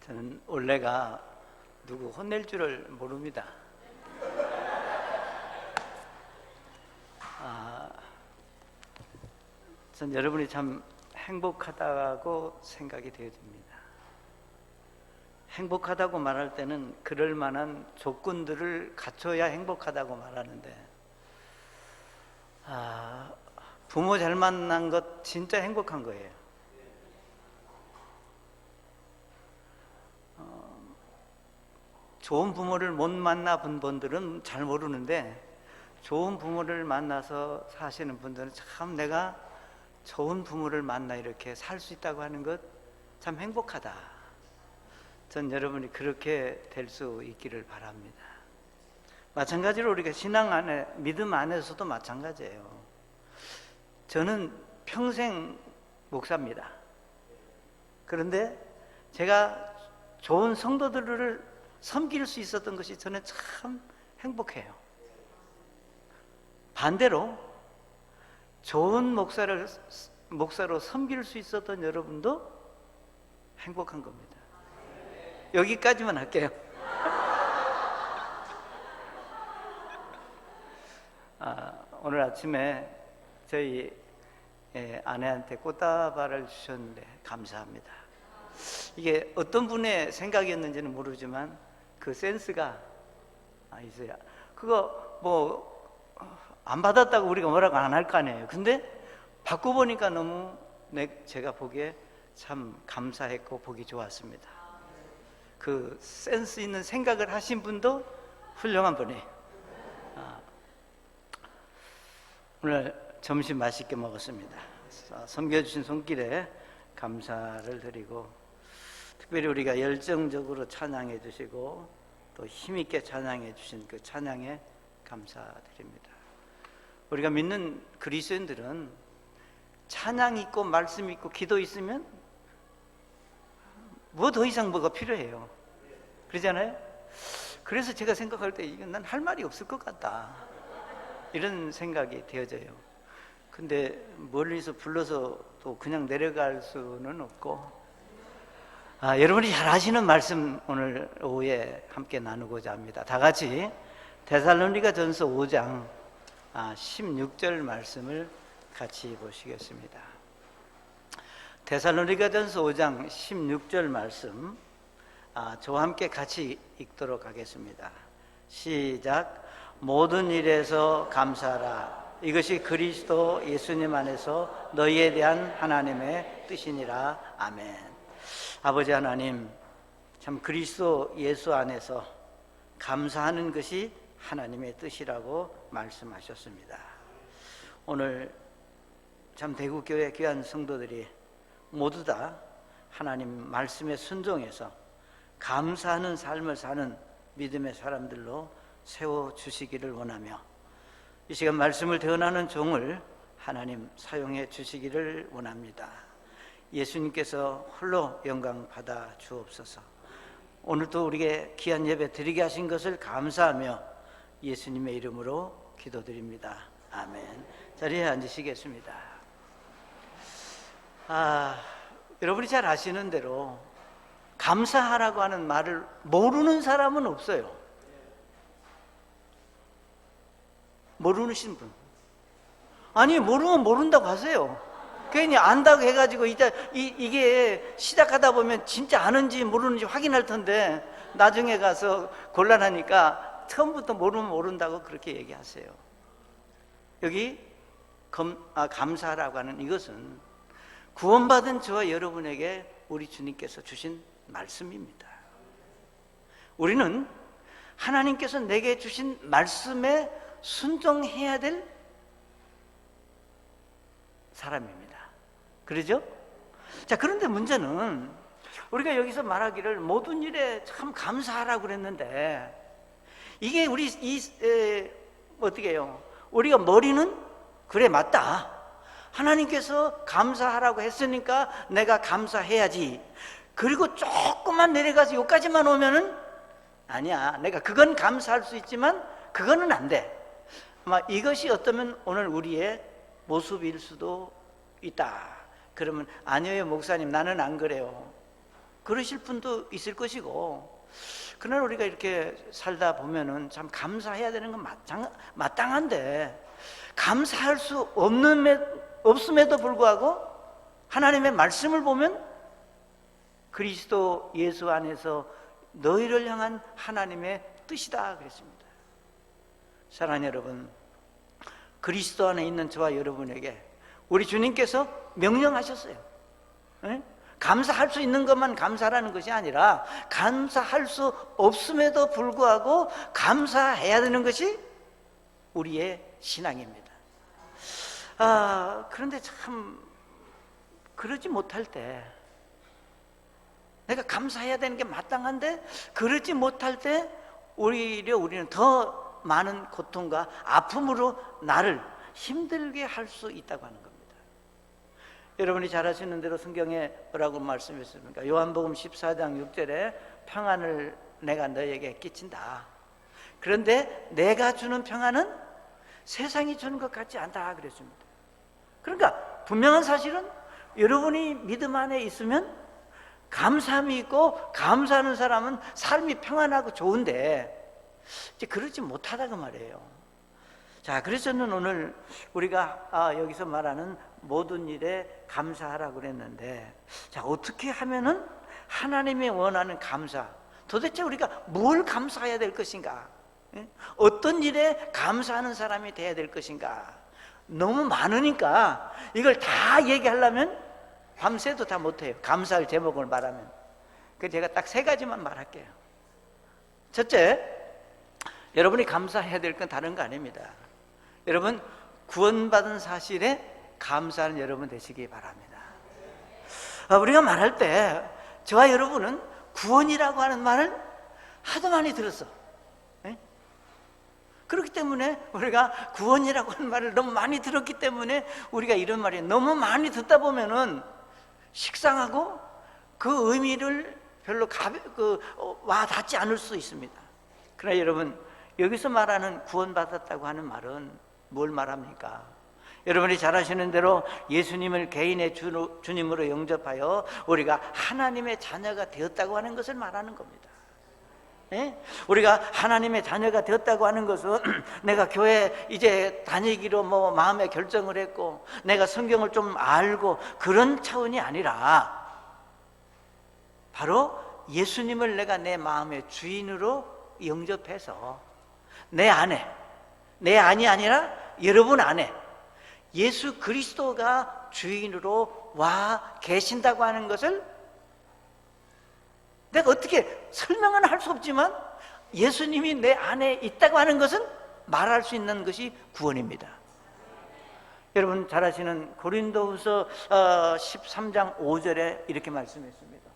저는 원래가 누구 혼낼 줄을 모릅니다. 전 여러분이 참 행복하다고 생각이 되어집니다. 행복하다고 말할 때는 그럴 만한 조건들을 갖춰야 행복하다고 말하는데, 부모 잘 만난 것 진짜 행복한 거예요. 좋은 부모를 못 만나본 분들은 잘 모르는데, 좋은 부모를 만나서 사시는 분들은 참 내가 좋은 부모를 만나 이렇게 살 수 있다고 하는 것 참 행복하다. 전 여러분이 그렇게 될 수 있기를 바랍니다. 마찬가지로 우리가 신앙 안에, 믿음 안에서도 마찬가지예요. 저는 평생 목사입니다. 그런데 제가 좋은 성도들을 섬길 수 있었던 것이 저는 참 행복해요. 반대로 좋은 목사로 섬길 수 있었던 여러분도 행복한 겁니다. 여기까지만 할게요. 오늘 아침에 저희 아내한테 꽃다발을 주셨는데 감사합니다. 이게 어떤 분의 생각이었는지는 모르지만 그 센스가 있어요. 그거 뭐 안 받았다고 우리가 뭐라고 안 할 거 아니에요. 근데 받고 보니까 너무 제가 보기에 참 감사했고 보기 좋았습니다. 그 센스 있는 생각을 하신 분도 훌륭한 분이에요. 오늘 점심 맛있게 먹었습니다. 섬겨주신 손길에 감사를 드리고, 특별히 우리가 열정적으로 찬양해 주시고 또 힘있게 찬양해 주신 그 찬양에 감사드립니다. 우리가 믿는 그리스도인들은 찬양 있고 말씀 있고 기도 있으면 뭐 더 이상 뭐가 필요해요. 그러잖아요. 그래서 제가 생각할 때 이건 난 할 말이 없을 것 같다, 이런 생각이 되어져요. 근데 멀리서 불러서 또 그냥 내려갈 수는 없고, 여러분이 잘 아시는 말씀 오늘 오후에 함께 나누고자 합니다. 다 같이 데살로니가전서 5장 16절 말씀을 같이 보시겠습니다. 데살로니가전서 5장 16절 말씀, 저와 함께 같이 읽도록 하겠습니다. 시작. 모든 일에서 감사하라. 이것이 그리스도 예수님 안에서 너희에 대한 하나님의 뜻이니라. 아멘. 아버지 하나님, 참 그리스도 예수 안에서 감사하는 것이 하나님의 뜻이라고 말씀하셨습니다. 오늘 참 대구교회 귀한 성도들이 모두 다 하나님 말씀에 순종해서 감사하는 삶을 사는 믿음의 사람들로 세워주시기를 원하며, 이 시간 말씀을 대언하는 종을 하나님 사용해 주시기를 원합니다. 예수님께서 홀로 영광 받아 주옵소서. 오늘도 우리에게 귀한 예배 드리게 하신 것을 감사하며 예수님의 이름으로 기도드립니다. 아멘. 자리에 앉으시겠습니다. 여러분이 잘 아시는 대로 감사하라고 하는 말을 모르는 사람은 없어요. 모르신 분. 아니, 모르면 모른다고 하세요. 괜히 안다고 해가지고 이게 시작하다 보면 진짜 아는지 모르는지 확인할 텐데 나중에 가서 곤란하니까 처음부터 모르면 모른다고 그렇게 얘기하세요. 여기 감사하라고 하는 이것은 구원받은 저와 여러분에게 우리 주님께서 주신 말씀입니다. 우리는 하나님께서 내게 주신 말씀에 순종해야 될 사람입니다. 그러죠? 자, 그런데 문제는 우리가 여기서 말하기를 모든 일에 참 감사하라고 그랬는데, 이게 우리 어떻게 해요? 우리가 머리는 그래, 맞다, 하나님께서 감사하라고 했으니까 내가 감사해야지. 그리고 조금만 내려가서 여기까지만 오면은 아니야, 내가 그건 감사할 수 있지만 그거는 안 돼. 아마 이것이 어쩌면 오늘 우리의 모습일 수도 있다. 그러면 아니에요 목사님, 나는 안 그래요. 그러실 분도 있을 것이고, 그러나 우리가 이렇게 살다 보면은 참 감사해야 되는 건 마땅한데, 감사할 수 없음에도 불구하고 하나님의 말씀을 보면 그리스도 예수 안에서 너희를 향한 하나님의 뜻이다 그랬습니다. 사랑하는 여러분, 그리스도 안에 있는 저와 여러분에게 우리 주님께서 명령하셨어요. 네? 감사할 수 있는 것만 감사라는 것이 아니라 감사할 수 없음에도 불구하고 감사해야 되는 것이 우리의 신앙입니다. 그런데 참 그러지 못할 때, 내가 감사해야 되는 게 마땅한데 그러지 못할 때 오히려 우리는 더 많은 고통과 아픔으로 나를 힘들게 할 수 있다고 하는 겁니다. 여러분이 잘 아시는 대로 성경에 뭐라고 말씀했습니까? 요한복음 14장 6절에 평안을 내가 너에게 끼친다. 그런데 내가 주는 평안은 세상이 주는 것 같지 않다 그랬습니다. 그러니까 분명한 사실은 여러분이 믿음 안에 있으면 감사함이 있고, 감사하는 사람은 삶이 평안하고 좋은데 이제 그러지 못하다 그 말이에요. 자, 그래서 저는 오늘 우리가 여기서 말하는 모든 일에 감사하라고 그랬는데, 자, 어떻게 하면은 하나님이 원하는 감사, 도대체 우리가 뭘 감사해야 될 것인가? 어떤 일에 감사하는 사람이 돼야 될 것인가? 너무 많으니까 이걸 다 얘기하려면 밤새도 다 못해요. 감사할 제목을 말하면. 그래서 제가 딱 3가지만 말할게요. 첫째, 여러분이 감사해야 될 건 다른 거 아닙니다. 여러분, 구원받은 사실에 감사하는 여러분 되시기 바랍니다. 우리가 말할 때 저와 여러분은 구원이라고 하는 말을 하도 많이 들었어. 그렇기 때문에 우리가 구원이라고 하는 말을 너무 많이 들었기 때문에 우리가 이런 말이 너무 많이 듣다 보면은 식상하고 그 의미를 별로 와닿지 않을 수 있습니다. 그러나 여러분, 여기서 말하는 구원받았다고 하는 말은 뭘 말합니까? 여러분이 잘 아시는 대로 예수님을 개인의 주님으로 영접하여 우리가 하나님의 자녀가 되었다고 하는 것을 말하는 겁니다. 우리가 하나님의 자녀가 되었다고 하는 것은 내가 교회 이제 다니기로 마음에 결정을 했고 내가 성경을 좀 알고 그런 차원이 아니라 바로 예수님을 내가 내 마음의 주인으로 영접해서 내 안에, 내 안이 아니라 여러분 안에 예수 그리스도가 주인으로 와 계신다고 하는 것을 내가 어떻게 설명은 할 수 없지만 예수님이 내 안에 있다고 하는 것은 말할 수 있는 것이 구원입니다. 여러분 잘 아시는 고린도후서 13장 5절에 이렇게 말씀했습니다.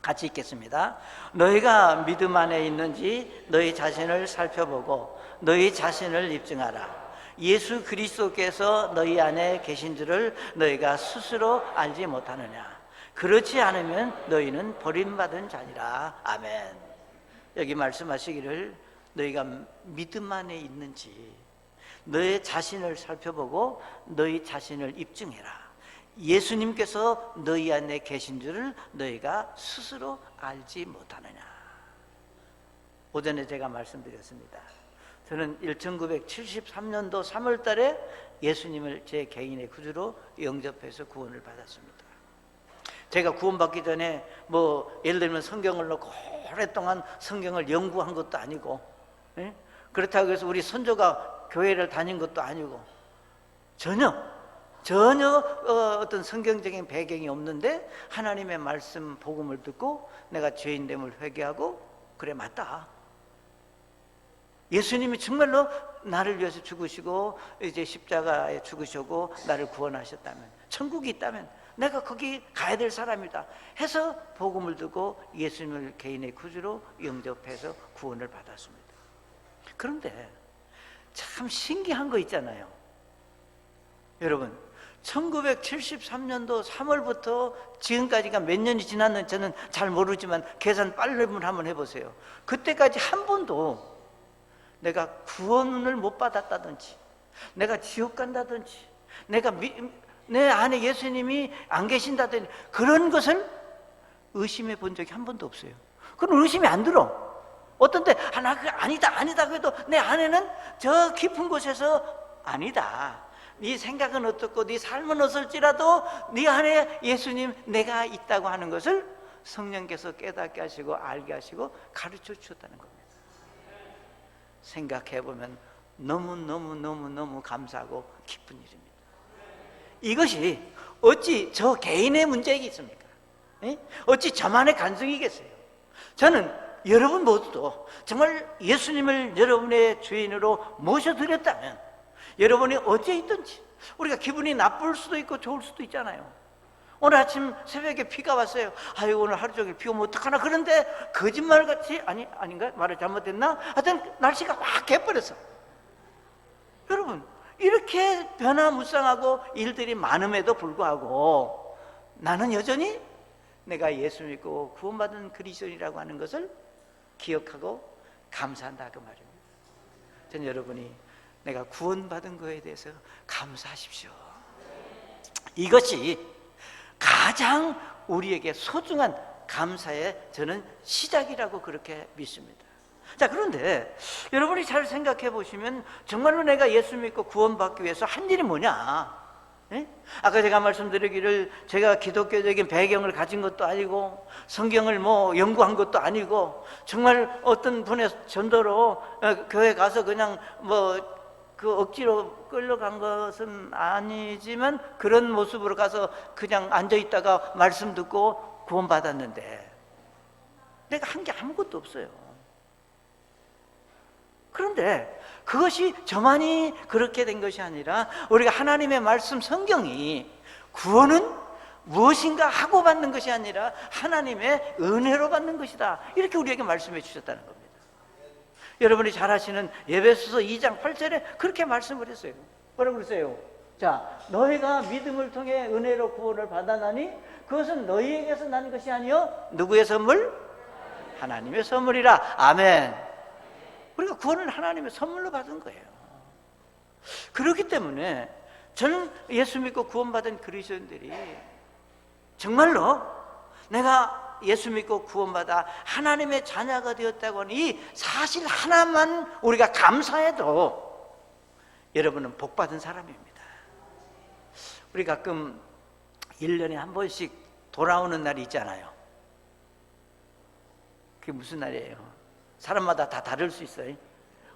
같이 읽겠습니다. 너희가 믿음 안에 있는지 너희 자신을 살펴보고 너희 자신을 입증하라. 예수 그리스도께서 너희 안에 계신 줄을 너희가 스스로 알지 못하느냐. 그렇지 않으면 너희는 버림받은 자니라. 아멘. 여기 말씀하시기를 너희가 믿음 안에 있는지 너희 자신을 살펴보고 너희 자신을 입증해라. 예수님께서 너희 안에 계신 줄을 너희가 스스로 알지 못하느냐. 오전에 제가 말씀드렸습니다. 저는 1973년도 3월 달에 예수님을 제 개인의 구주로 영접해서 구원을 받았습니다. 제가 구원받기 전에 예를 들면 성경을 놓고 오랫동안 성경을 연구한 것도 아니고, 그렇다고 해서 우리 선조가 교회를 다닌 것도 아니고 전혀 어떤 성경적인 배경이 없는데 하나님의 말씀 복음을 듣고 내가 죄인됨을 회개하고 그래 맞다. 예수님이 정말로 나를 위해서 죽으시고 이제 십자가에 죽으시고 나를 구원하셨다면, 천국이 있다면 내가 거기 가야 될 사람이다 해서 복음을 듣고 예수님을 개인의 구주로 영접해서 구원을 받았습니다. 그런데 참 신기한 거 있잖아요. 여러분 1973년도 3월부터 지금까지가 몇 년이 지났는지 저는 잘 모르지만 계산 빨리 한번 해보세요. 그때까지 한 번도 내가 구원을 못 받았다든지 내가 지옥 간다든지 내가 내 안에 예수님이 안 계신다든지 그런 것을 의심해 본 적이 한 번도 없어요. 그건 의심이 안 들어. 어떤 때 나 그게 아니다 그래도 내 안에는 저 깊은 곳에서 아니다, 네 생각은 어떻고 네 삶은 어떨지라도 네 안에 예수님 내가 있다고 하는 것을 성령께서 깨닫게 하시고 알게 하시고 가르쳐 주셨다는 겁니다. 생각해 보면 너무 감사하고 기쁜 일입니다. 이것이 어찌 저 개인의 문제이겠습니까? 어찌 저만의 간증이겠어요? 저는 여러분 모두도 정말 예수님을 여러분의 주인으로 모셔드렸다면 여러분이 어디에 있든지, 우리가 기분이 나쁠 수도 있고 좋을 수도 있잖아요. 오늘 아침 새벽에 비가 왔어요. 아유, 오늘 하루 종일 비 오면 어떡하나. 그런데 거짓말같이, 아닌가? 말을 잘못했나? 하여튼 날씨가 확 개버렸어. 여러분, 이렇게 변화무쌍하고 일들이 많음에도 불구하고 나는 여전히 내가 예수 믿고 구원받은 그리스도인이라고 하는 것을 기억하고 감사한다, 그 말입니다. 전 여러분이 내가 구원받은 거에 대해서 감사하십시오. 이것이 가장 우리에게 소중한 감사의 저는 시작이라고 그렇게 믿습니다. 자, 그런데 여러분이 잘 생각해 보시면 정말로 내가 예수 믿고 구원받기 위해서 한 일이 뭐냐? 아까 제가 말씀드리기를 제가 기독교적인 배경을 가진 것도 아니고 성경을 연구한 것도 아니고 정말 어떤 분의 전도로 교회 가서 그냥 그 억지로 끌려간 것은 아니지만 그런 모습으로 가서 그냥 앉아있다가 말씀 듣고 구원받았는데 내가 한 게 아무것도 없어요. 그런데 그것이 저만이 그렇게 된 것이 아니라 우리가 하나님의 말씀 성경이 구원은 무엇인가 하고 받는 것이 아니라 하나님의 은혜로 받는 것이다, 이렇게 우리에게 말씀해 주셨다는 겁니다. 여러분이 잘 아시는 에베소서 2장 8절에 그렇게 말씀을 했어요. 뭐라고 그랬어요? 자, 너희가 믿음을 통해 은혜로 구원을 받았나니 그것은 너희에게서 난 것이 아니요 누구의 선물? 하나님의 선물이라. 아멘. 우리가 구원을 하나님의 선물로 받은 거예요. 그렇기 때문에 저는 예수 믿고 구원받은 그리스도인들이 정말로 내가 예수 믿고 구원받아 하나님의 자녀가 되었다고 하는 이 사실 하나만 우리가 감사해도 여러분은 복받은 사람입니다. 우리 가끔 1년에 한 번씩 돌아오는 날이 있잖아요. 그게 무슨 날이에요? 사람마다 다 다를 수 있어요.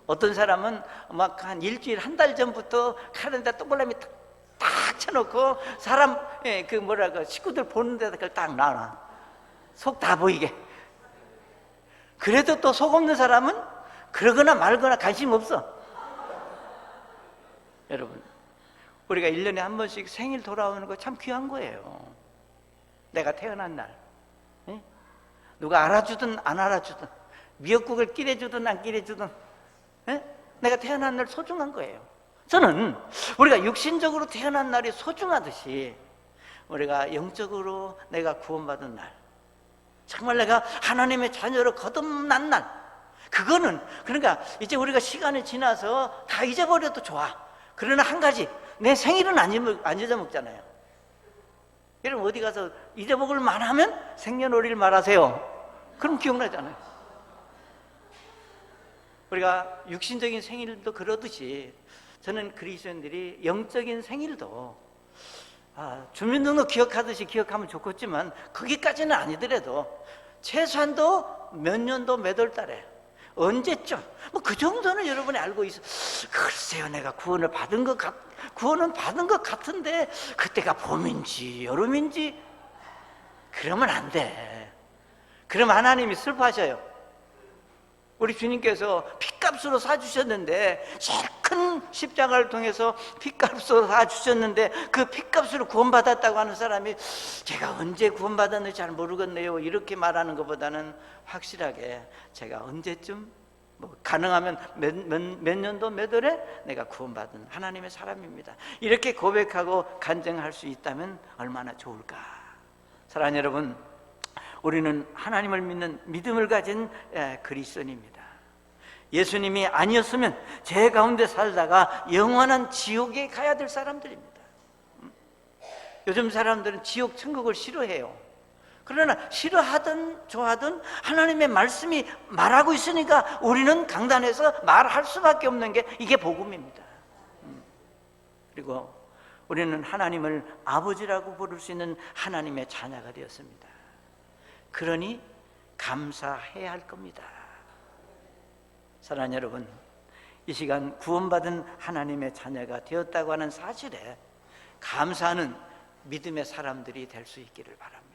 어떤 사람은 막 한 일주일, 한 달 전부터 카렌다 동그라미 딱 쳐놓고 사람 식구들 보는 데다 그걸 딱 놔놔. 속 다 보이게. 그래도 또 속 없는 사람은 그러거나 말거나 관심 없어. 여러분, 우리가 1년에 한 번씩 생일 돌아오는 거 참 귀한 거예요. 내가 태어난 날, 누가 알아주든 안 알아주든, 미역국을 끼래주든 안 끼래주든, 내가 태어난 날 소중한 거예요. 저는 우리가 육신적으로 태어난 날이 소중하듯이 우리가 영적으로 내가 구원받은 날, 정말 내가 하나님의 자녀로 거듭난 날, 그거는 그러니까 이제 우리가 시간이 지나서 다 잊어버려도 좋아. 그러나 한 가지, 내 생일은 안 잊어먹잖아요. 여러분 어디 가서 잊어먹을 만하면 생년월일 말하세요. 그럼 기억나잖아요. 우리가 육신적인 생일도 그러듯이 저는 그리스도인들이 영적인 생일도 주민등록 기억하듯이 기억하면 좋겠지만 거기까지는 아니더라도 최소한도 몇 년도 몇 월 달에 언제쯤 그 정도는 여러분이 알고 있어. 글쎄요, 내가 구원은 받은 것 같은데 그때가 봄인지 여름인지 그러면 안 돼. 그러면 하나님이 슬퍼하셔요. 우리 주님께서 핏값으로 사주셨는데, 제일 큰 십자가를 통해서 핏값으로 사주셨는데 그 핏값으로 구원받았다고 하는 사람이 제가 언제 구원받았는지 잘 모르겠네요, 이렇게 말하는 것보다는 확실하게 제가 언제쯤 가능하면 몇 년도 몇 월에 내가 구원받은 하나님의 사람입니다, 이렇게 고백하고 간증할 수 있다면 얼마나 좋을까. 사랑하는 여러분, 우리는 하나님을 믿는 믿음을 가진 그리스도인입니다. 예수님이 아니었으면 죄 가운데 살다가 영원한 지옥에 가야 될 사람들입니다. 요즘 사람들은 지옥 천국을 싫어해요. 그러나 싫어하든 좋아하든 하나님의 말씀이 말하고 있으니까 우리는 강단에서 말할 수밖에 없는 게 이게 복음입니다. 그리고 우리는 하나님을 아버지라고 부를 수 있는 하나님의 자녀가 되었습니다. 그러니 감사해야 할 겁니다. 사랑하는 여러분, 이 시간 구원받은 하나님의 자녀가 되었다고 하는 사실에 감사하는 믿음의 사람들이 될 수 있기를 바랍니다.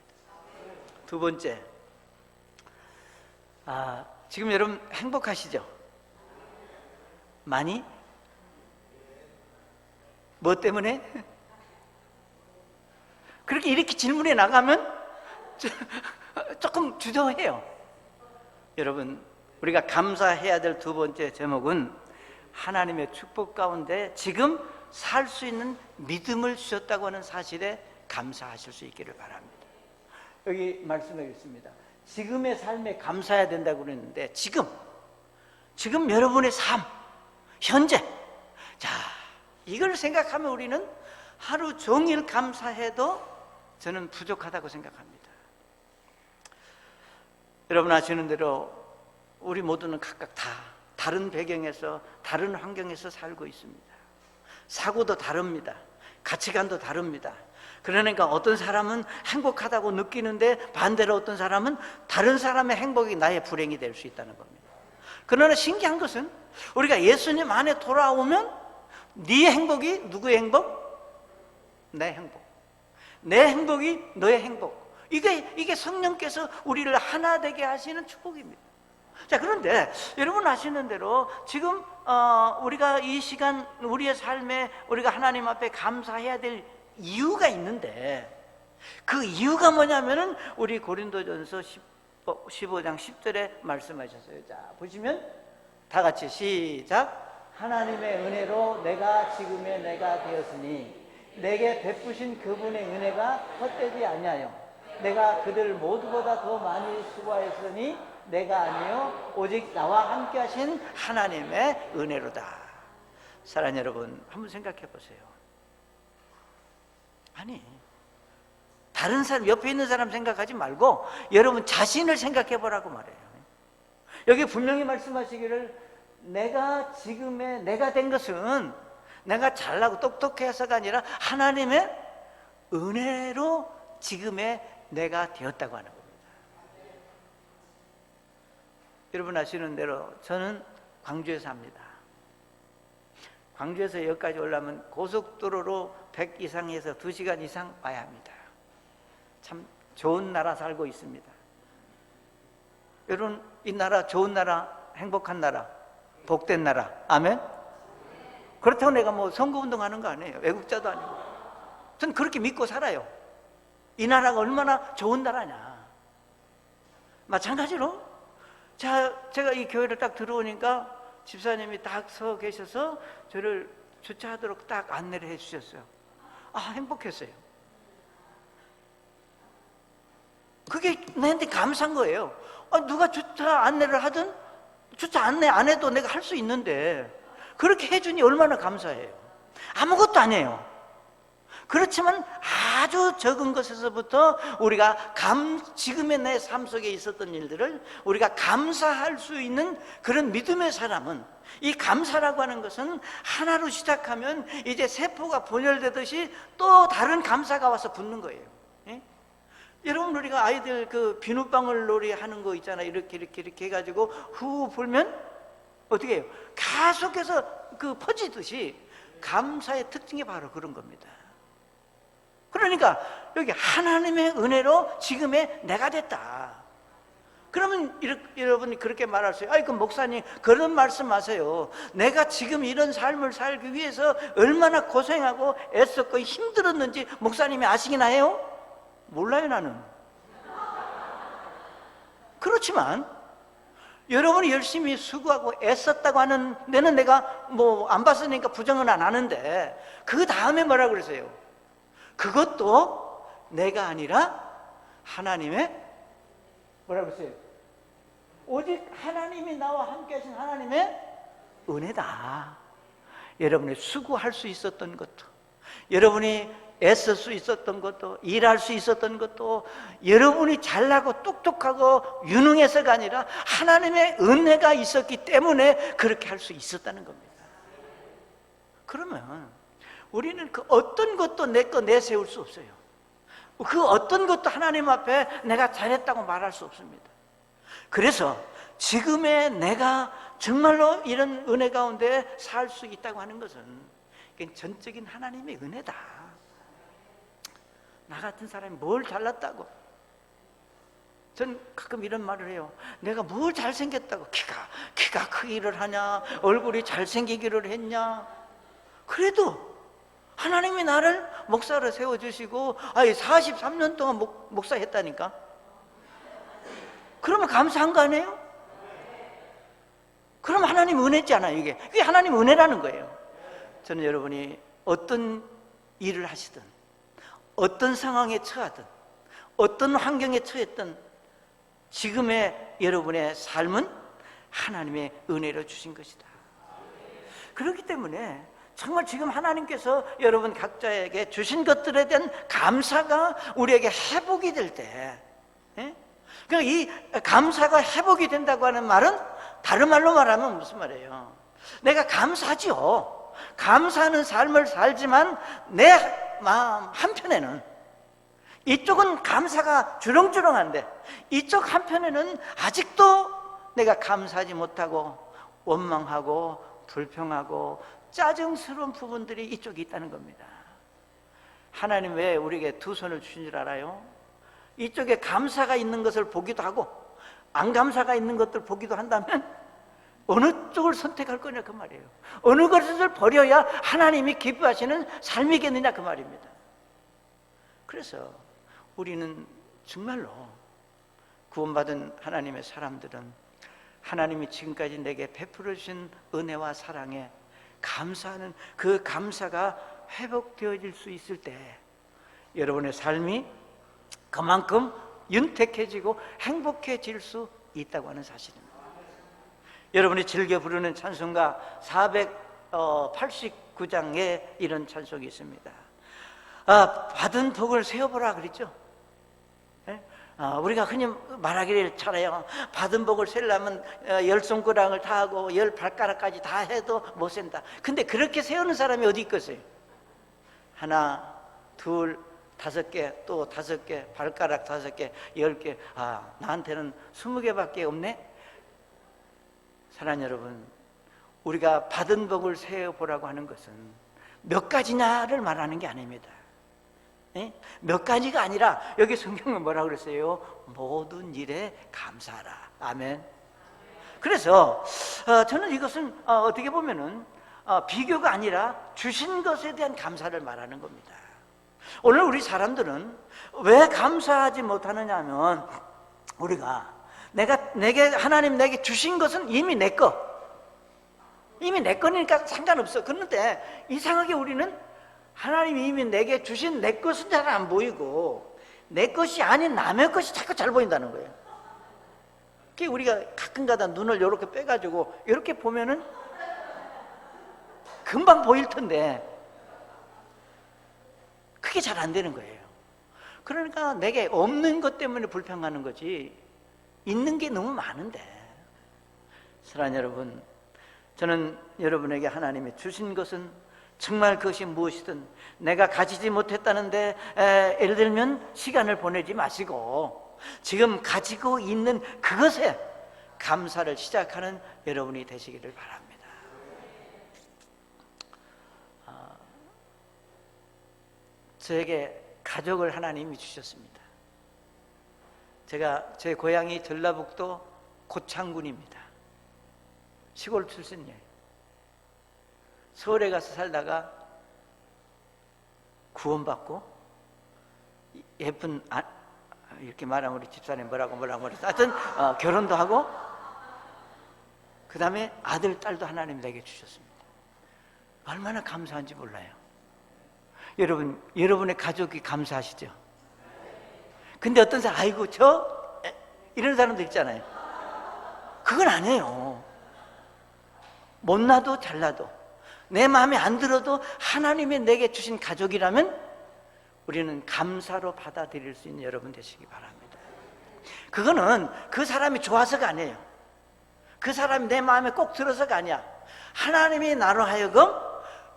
두 번째, 지금 여러분 행복하시죠? 많이? 뭐 때문에? 그렇게 이렇게 질문에 나가면 조금 주저해요. 여러분, 우리가 감사해야 될 두 번째 제목은 하나님의 축복 가운데 지금 살 수 있는 믿음을 주셨다고 하는 사실에 감사하실 수 있기를 바랍니다. 여기 말씀하고 있습니다. 지금의 삶에 감사해야 된다고 그랬는데 지금 여러분의 삶, 현재, 자, 이걸 생각하면 우리는 하루 종일 감사해도 저는 부족하다고 생각합니다. 여러분 아시는 대로 우리 모두는 각각 다 다른 배경에서 다른 환경에서 살고 있습니다. 사고도 다릅니다. 가치관도 다릅니다. 그러니까 어떤 사람은 행복하다고 느끼는데 반대로 어떤 사람은 다른 사람의 행복이 나의 불행이 될 수 있다는 겁니다. 그러나 신기한 것은 우리가 예수님 안에 돌아오면 네 행복이 누구의 행복? 내 행복. 내 행복이 너의 행복. 이게 성령께서 우리를 하나 되게 하시는 축복입니다. 자, 그런데 여러분 아시는 대로 지금 우리가 이 시간 우리의 삶에 우리가 하나님 앞에 감사해야 될 이유가 있는데 그 이유가 뭐냐면은 우리 고린도전서 15장 10절에 말씀하셨어요. 자, 보시면 다 같이 시작. 하나님의 은혜로 내가 지금의 내가 되었으니 내게 베푸신 그분의 은혜가 헛되지 아니하여 내가 그들 모두보다 더 많이 수고하였으니 내가 아니요 오직 나와 함께 하신 하나님의 은혜로다. 사랑하는 여러분, 한번 생각해 보세요. 아니, 다른 사람, 옆에 있는 사람 생각하지 말고 여러분 자신을 생각해 보라고 말해요. 여기 분명히 말씀하시기를 내가 지금의 내가 된 것은 내가 잘나고 똑똑해서가 아니라 하나님의 은혜로 지금의 내가 되었다고 하는 겁니다. 여러분 아시는 대로 저는 광주에 삽니다. 광주에서 여기까지 올라면 고속도로로 100 이상에서 2시간 이상 와야 합니다. 참 좋은 나라 살고 있습니다. 여러분, 이 나라 좋은 나라, 행복한 나라, 복된 나라. 아멘? 그렇다고 내가 뭐 선거운동하는 거 아니에요. 외국자도 아니고. 저는 그렇게 믿고 살아요. 이 나라가 얼마나 좋은 나라냐. 마찬가지로 제가 이 교회를 딱 들어오니까 집사님이 딱 서 계셔서 저를 주차하도록 딱 안내를 해 주셨어요. 행복했어요. 그게 나한테 감사한 거예요. 누가 주차 안내를 하든 주차 안내 안 해도 내가 할 수 있는데 그렇게 해주니 얼마나 감사해요. 아무것도 아니에요. 그렇지만 아주 적은 것에서부터 우리가 지금의 내 삶 속에 있었던 일들을 우리가 감사할 수 있는 그런 믿음의 사람은, 이 감사라고 하는 것은 하나로 시작하면 이제 세포가 분열되듯이 또 다른 감사가 와서 붙는 거예요. 예? 여러분, 우리가 아이들 그 비눗방울 놀이 하는 거 있잖아요. 이렇게 해가지고 후 불면 어떻게 해요? 계속해서 그 퍼지듯이 감사의 특징이 바로 그런 겁니다. 그러니까 여기 하나님의 은혜로 지금의 내가 됐다. 그러면 여러분이 그렇게 말할 수 있어요. 그럼 목사님 그런 말씀하세요. 내가 지금 이런 삶을 살기 위해서 얼마나 고생하고 애썼고 힘들었는지 목사님이 아시긴 해요? 몰라요, 나는. 그렇지만 여러분이 열심히 수고하고 애썼다고 하는 데는 내가 뭐 안 봤으니까 부정은 안 하는데 그 다음에 뭐라고 그러세요? 그것도 내가 아니라 하나님의 뭐라고 했어요? 오직 하나님이 나와 함께 하신 하나님의 은혜다. 여러분이 수고할 수 있었던 것도, 여러분이 애쓸 수 있었던 것도, 일할 수 있었던 것도 여러분이 잘나고 똑똑하고 유능해서가 아니라 하나님의 은혜가 있었기 때문에 그렇게 할 수 있었다는 겁니다. 그러면 우리는 그 어떤 것도 내 거 내세울 수 없어요. 그 어떤 것도 하나님 앞에 내가 잘했다고 말할 수 없습니다. 그래서 지금의 내가 정말로 이런 은혜 가운데 살 수 있다고 하는 것은 전적인 하나님의 은혜다. 나 같은 사람이 뭘 잘났다고. 전 가끔 이런 말을 해요. 내가 뭘 잘생겼다고. 키가 크기를 하냐, 얼굴이 잘생기기를 했냐. 그래도 하나님이 나를 목사로 세워주시고 43년 동안 목사했다니까. 그러면 감사한 거 아니에요? 그럼 하나님 은혜잖아요. 이게 하나님 은혜라는 거예요. 저는 여러분이 어떤 일을 하시든, 어떤 상황에 처하든, 어떤 환경에 처했든 지금의 여러분의 삶은 하나님의 은혜로 주신 것이다. 그렇기 때문에 정말 지금 하나님께서 여러분 각자에게 주신 것들에 대한 감사가 우리에게 회복이 될 때, 그러니까 이 감사가 회복이 된다고 하는 말은 다른 말로 말하면 무슨 말이에요? 내가 감사하지요. 감사하는 삶을 살지만 내 마음 한편에는, 이쪽은 감사가 주렁주렁한데 이쪽 한편에는 아직도 내가 감사하지 못하고 원망하고 불평하고 짜증스러운 부분들이 이쪽에 있다는 겁니다. 하나님 왜 우리에게 두 손을 주신 줄 알아요? 이쪽에 감사가 있는 것을 보기도 하고 안 감사가 있는 것들 보기도 한다면 어느 쪽을 선택할 거냐 그 말이에요. 어느 것을 버려야 하나님이 기뻐하시는 삶이겠느냐 그 말입니다. 그래서 우리는 정말로 구원받은 하나님의 사람들은 하나님이 지금까지 내게 베풀어 주신 은혜와 사랑에 감사하는 그 감사가 회복되어질 수 있을 때 여러분의 삶이 그만큼 윤택해지고 행복해질 수 있다고 하는 사실입니다. 여러분이 즐겨 부르는 찬송가 489장에 이런 찬송이 있습니다. 받은 복을 세어보라 그랬죠. 우리가 흔히 말하기를 잘해요. 받은 복을 세려면 10손가락을 다 하고 10발가락까지 다 해도 못 센다. 근데 그렇게 세우는 사람이 어디 있겠어요? 하나, 둘, 5개, 또 5개, 발가락 5개, 10개. 나한테는 20개밖에 없네. 사랑하는 여러분, 우리가 받은 복을 세어보라고 하는 것은 몇 가지냐를 말하는 게 아닙니다. 몇 가지가 아니라 여기 성경은 뭐라고 그랬어요? 모든 일에 감사하라. 아멘. 그래서 저는 이것은 어떻게 보면은 비교가 아니라 주신 것에 대한 감사를 말하는 겁니다. 오늘 우리 사람들은 왜 감사하지 못하느냐 하면 우리가 하나님 내게 주신 것은 이미 내 거니까 상관없어. 그런데 이상하게 우리는 하나님이 이미 내게 주신 내 것은 잘 안 보이고 내 것이 아닌 남의 것이 자꾸 잘 보인다는 거예요. 그게 우리가 가끔가다 눈을 이렇게 빼가지고 이렇게 보면은 금방 보일 텐데 그게 잘 안 되는 거예요. 그러니까 내게 없는 것 때문에 불평하는 거지 있는 게 너무 많은데. 사랑하는 여러분, 저는 여러분에게 하나님이 주신 것은 정말 그것이 무엇이든 내가 가지지 못했다는데 예를 들면 시간을 보내지 마시고 지금 가지고 있는 그것에 감사를 시작하는 여러분이 되시기를 바랍니다. 저에게 가족을 하나님이 주셨습니다. 제 고향이 전라북도 고창군입니다. 시골 출신이에요. 서울에 가서 살다가 구원받고 예쁜 이렇게 말하면 우리 집사님 뭐라고 하여튼 결혼도 하고 그 다음에 아들 딸도 하나님 내게 주셨습니다. 얼마나 감사한지 몰라요. 여러분의 가족이 감사하시죠? 근데 어떤 사람 아이고 이런 사람도 있잖아요. 그건 아니에요. 못나도 잘나도 내 마음에 안 들어도 하나님이 내게 주신 가족이라면 우리는 감사로 받아들일 수 있는 여러분 되시기 바랍니다. 그거는 그 사람이 좋아서가 아니에요. 그 사람이 내 마음에 꼭 들어서가 아니야. 하나님이 나로 하여금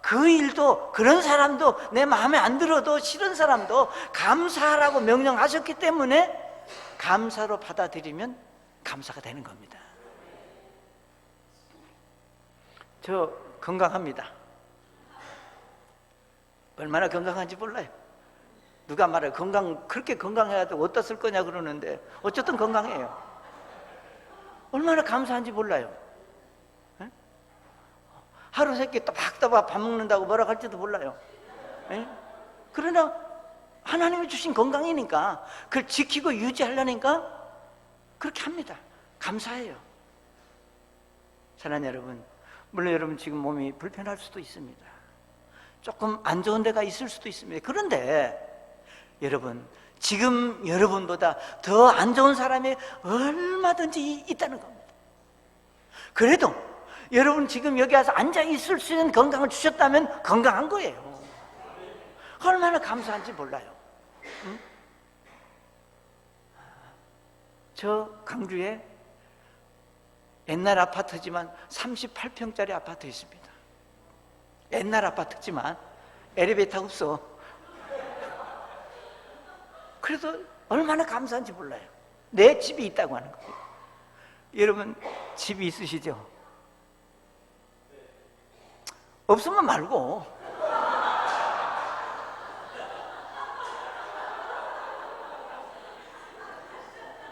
그 일도, 그런 사람도, 내 마음에 안 들어도 싫은 사람도 감사하라고 명령하셨기 때문에 감사로 받아들이면 감사가 되는 겁니다. 저 건강합니다. 얼마나 건강한지 몰라요. 누가 말해요. 그렇게 건강해야 돼 어디다 쓸 거냐 그러는데 어쨌든 건강해요. 얼마나 감사한지 몰라요. 에? 하루 세끼 또박또박 밥 먹는다고 뭐라 할지도 몰라요. 에? 그러나 하나님이 주신 건강이니까 그걸 지키고 유지하려니까 그렇게 합니다. 감사해요. 사랑하는 여러분, 물론 여러분 지금 몸이 불편할 수도 있습니다. 조금 안 좋은 데가 있을 수도 있습니다. 그런데 여러분, 지금 여러분보다 더 안 좋은 사람이 얼마든지 있다는 겁니다. 그래도 여러분 지금 여기 와서 앉아 있을 수 있는 건강을 주셨다면 건강한 거예요. 얼마나 감사한지 몰라요. 응? 저 강주에 옛날 아파트지만 38평짜리 아파트 있습니다. 옛날 아파트지만 엘리베이터 없어. 그래서 얼마나 감사한지 몰라요. 내 집이 있다고 하는 거예요. 여러분 집이 있으시죠? 없으면 말고.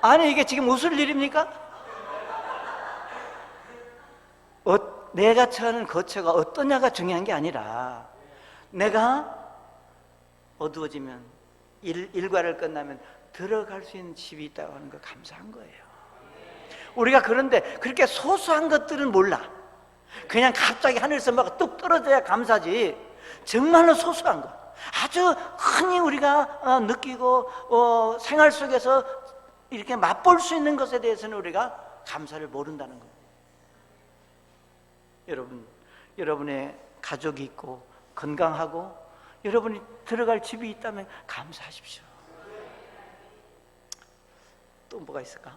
아니 이게 지금 웃을 일입니까? 내가 처하는 거처가 어떠냐가 중요한 게 아니라 내가 어두워지면 일과를 끝나면 들어갈 수 있는 집이 있다고 하는 거 감사한 거예요. 우리가 그런데 그렇게 소소한 것들은 몰라. 그냥 갑자기 하늘에서 막 뚝 떨어져야 감사지. 정말로 소소한 것, 아주 흔히 우리가 느끼고 생활 속에서 이렇게 맛볼 수 있는 것에 대해서는 우리가 감사를 모른다는 겁니다. 여러분의 가족이 있고 건강하고 여러분이 들어갈 집이 있다면 감사하십시오. 또 뭐가 있을까?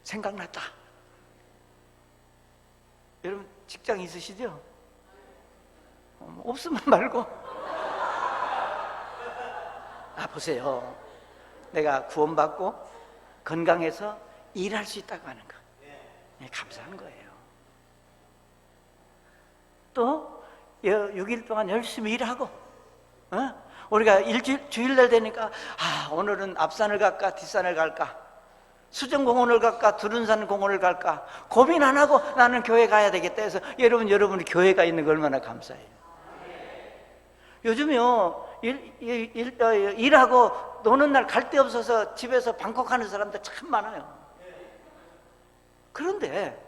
생각났다. 여러분 직장 있으시죠? 없으면 말고. 보세요. 내가 구원받고 건강해서 일할 수 있다고 하는 거, 감사한 거예요. 또 6일 동안 열심히 일하고 우리가 주일날 되니까 오늘은 앞산을 갈까 뒷산을 갈까, 수정공원을 갈까 두른산 공원을 갈까 고민 안 하고 나는 교회 가야 되겠다 해서 여러분이 교회가 있는 거 얼마나 감사해요. 요즘요 일하고 노는 날 갈 데 없어서 집에서 방콕하는 사람들 참 많아요. 그런데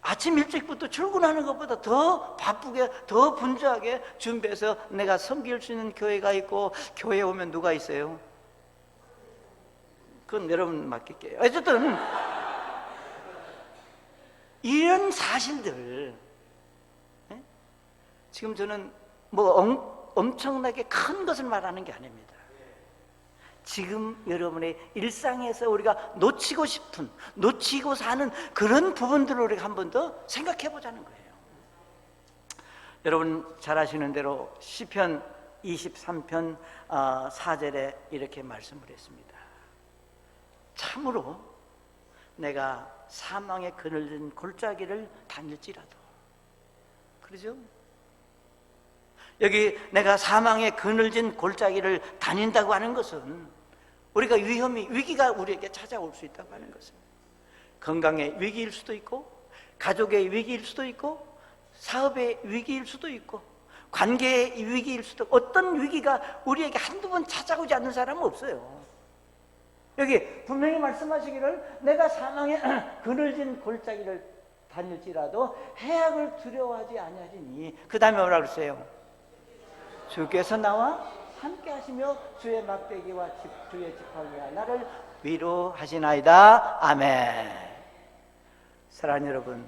아침 일찍부터 출근하는 것보다 더 바쁘게 더 분주하게 준비해서 내가 섬길 수 있는 교회가 있고, 교회에 오면 누가 있어요? 그건 여러분 맡길게요. 어쨌든 이런 사실들, 지금 저는 엄청나게 큰 것을 말하는 게 아닙니다. 지금 여러분의 일상에서 우리가 놓치고 사는 그런 부분들을 우리가 한 번 더 생각해 보자는 거예요. 여러분 잘 아시는 대로 시편 23편 4절에 이렇게 말씀을 했습니다. 참으로 내가 사망의 그늘진 골짜기를 다닐지라도, 그러죠? 여기 내가 사망의 그늘진 골짜기를 다닌다고 하는 것은 우리가 위기가 우리에게 찾아올 수 있다고 하는 것입니다. 건강의 위기일 수도 있고, 가족의 위기일 수도 있고, 사업의 위기일 수도 있고, 관계의 위기일 수도 있고, 어떤 위기가 우리에게 한두 번 찾아오지 않는 사람은 없어요. 여기 분명히 말씀하시기를 내가 사망의 그늘진 골짜기를 다닐지라도 해악을 두려워하지 아니하리니, 그 다음에 뭐라 그랬어요? 주께서 나와 함께 하시며 주의 막대기와 주의 지팡이와 나를 위로하시나이다. 아멘. 사랑하는 여러분,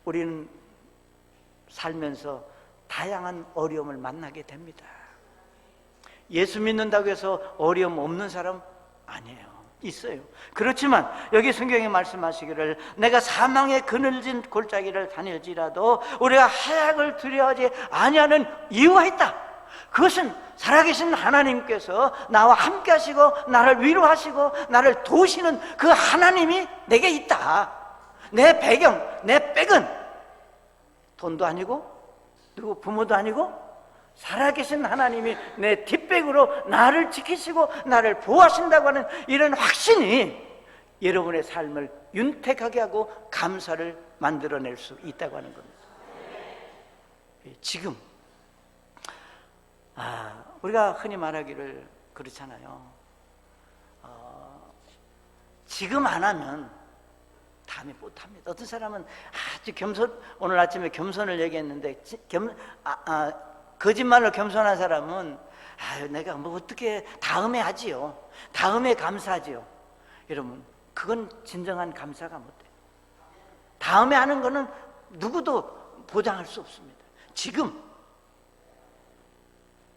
우리는 살면서 다양한 어려움을 만나게 됩니다. 예수 믿는다고 해서 어려움 없는 사람 아니에요. 있어요. 그렇지만 여기 성경에 말씀하시기를 내가 사망의 그늘진 골짜기를 다닐지라도 우리가 하약을 두려워하지 아니하는 이유가 있다. 그것은 살아계신 하나님께서 나와 함께 하시고 나를 위로하시고 나를 도우시는 그 하나님이 내게 있다. 내 배경, 내 백은 돈도 아니고 누구 부모도 아니고 살아계신 하나님이 내 뒷백으로 나를 지키시고 나를 보호하신다고 하는 이런 확신이 여러분의 삶을 윤택하게 하고 감사를 만들어낼 수 있다고 하는 겁니다. 지금 우리가 흔히 말하기를 그렇잖아요. 지금 안 하면 다음에 못합니다. 어떤 사람은 아주 오늘 아침에 겸손을 얘기했는데 거짓말로 겸손한 사람은 내가 뭐 어떻게 다음에 하지요. 다음에 감사하지요. 여러분, 그건 진정한 감사가 못 돼요. 다음에 하는 거는 누구도 보장할 수 없습니다. 지금.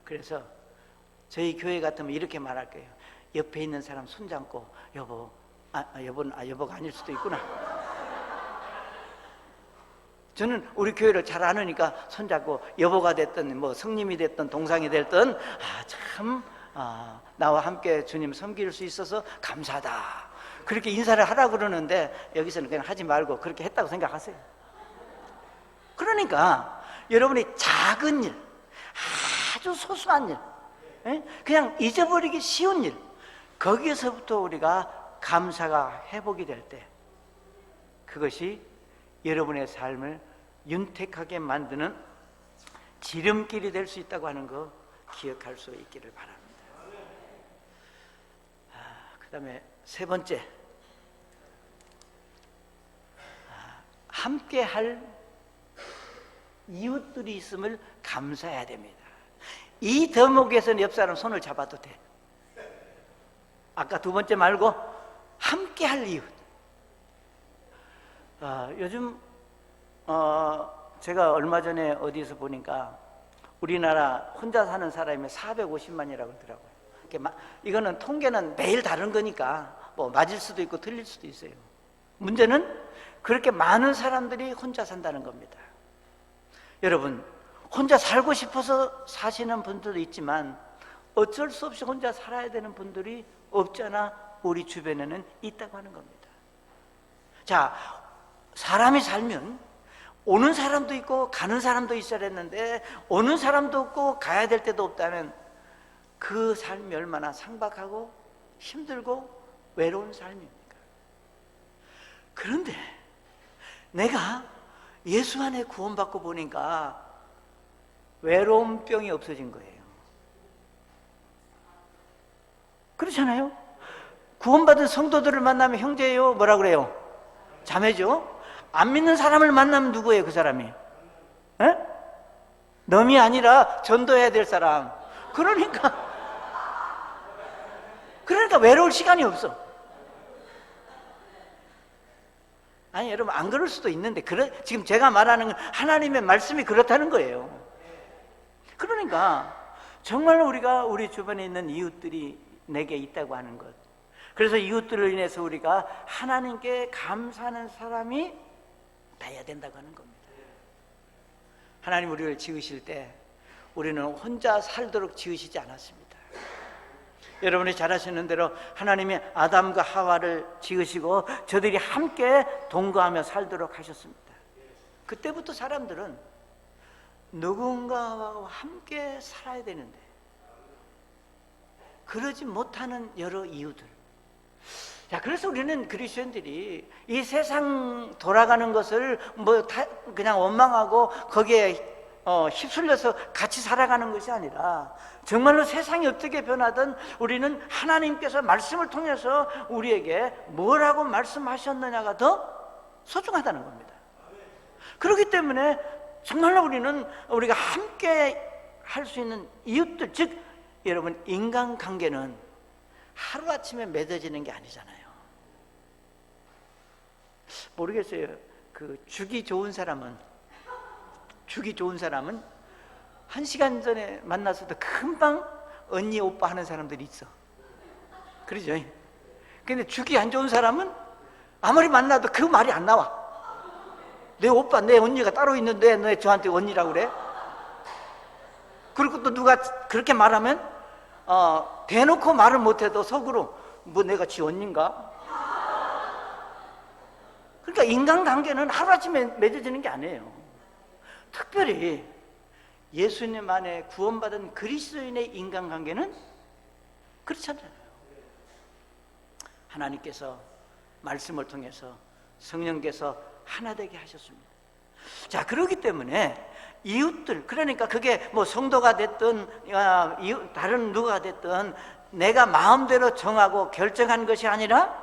그래서 저희 교회 같으면 이렇게 말할 거예요. 옆에 있는 사람 손잡고 여보, 여보가 아닐 수도 있구나. 저는 우리 교회를 잘 아느니까 손잡고 여보가 됐든 뭐 성님이 됐든 동상이 됐든 나와 함께 주님 섬길 수 있어서 감사하다. 그렇게 인사를 하라고 그러는데 여기서는 그냥 하지 말고 그렇게 했다고 생각하세요. 그러니까 여러분이 작은 일, 아주 소소한 일, 그냥 잊어버리기 쉬운 일, 거기에서부터 우리가 감사가 회복이 될 때 그것이 여러분의 삶을 윤택하게 만드는 지름길이 될 수 있다고 하는 거 기억할 수 있기를 바랍니다. 그 다음에 세 번째, 함께 할 이웃들이 있음을 감사해야 됩니다. 이 대목에서는 옆 사람 손을 잡아도 돼. 아까 두 번째 말고 함께 할 이웃. 요즘 제가 얼마 전에 어디서 보니까 우리나라 혼자 사는 사람이 450만이라고 그러더라고요. 이거는 통계는 매일 다른 거니까 뭐 맞을 수도 있고 틀릴 수도 있어요. 문제는 그렇게 많은 사람들이 혼자 산다는 겁니다. 여러분, 혼자 살고 싶어서 사시는 분들도 있지만 어쩔 수 없이 혼자 살아야 되는 분들이 없잖아 우리 주변에는 있다고 하는 겁니다. 자, 사람이 살면 오는 사람도 있고 가는 사람도 있어야 했는데 오는 사람도 없고 가야 될 때도 없다면 그 삶이 얼마나 상박하고 힘들고 외로운 삶입니까? 그런데 내가 예수 안에 구원받고 보니까 외로움 병이 없어진 거예요. 그렇잖아요? 구원받은 성도들을 만나면 형제예요? 뭐라 그래요? 자매죠? 안 믿는 사람을 만나면 누구예요, 그 사람이? 에? 넘이 아니라 전도해야 될 사람. 그러니까 외로울 시간이 없어. 아니, 여러분, 안 그럴 수도 있는데, 지금 제가 말하는 건 하나님의 말씀이 그렇다는 거예요. 그러니까, 정말 우리가 우리 주변에 있는 이웃들이 내게 있다고 하는 것. 그래서 이웃들을 인해서 우리가 하나님께 감사하는 사람이 돼야 된다고 하는 겁니다. 하나님 우리를 지으실 때 우리는 혼자 살도록 지으시지 않았습니다. 여러분이 잘 아시는 대로 하나님이 아담과 하와를 지으시고 저들이 함께 동거하며 살도록 하셨습니다. 그때부터 사람들은 누군가와 함께 살아야 되는데 그러지 못하는 여러 이유들. 자, 그래서 우리는 그리스도인들이 이 세상 돌아가는 것을 그냥 원망하고 거기에 휩쓸려서 같이 살아가는 것이 아니라 정말로 세상이 어떻게 변하든 우리는 하나님께서 말씀을 통해서 우리에게 뭐라고 말씀하셨느냐가 더 소중하다는 겁니다. 그렇기 때문에 정말로 우리가 함께 할 수 있는 이웃들, 즉 여러분, 인간관계는 하루아침에 맺어지는 게 아니잖아요. 모르겠어요. 죽이 좋은 사람은 1시간 전에 만났어도 금방 언니 오빠 하는 사람들이 있어. 그러죠? 근데 죽이 안 좋은 사람은 아무리 만나도 그 말이 안 나와. 내 오빠, 내 언니가 따로 있는데 너 저한테 언니라고 그래? 그리고 또 누가 그렇게 말하면 대놓고 말을 못해도 속으로 뭐 내가 지 언니인가? 그러니까 인간관계는 하루아침에 맺어지는 게 아니에요. 특별히 예수님 안에 구원받은 그리스도인의 인간관계는 그렇잖아요. 하나님께서 말씀을 통해서 성령께서 하나 되게 하셨습니다. 자, 그렇기 때문에 이웃들, 그러니까 그게 뭐 성도가 됐든 다른 누가 됐든 내가 마음대로 정하고 결정한 것이 아니라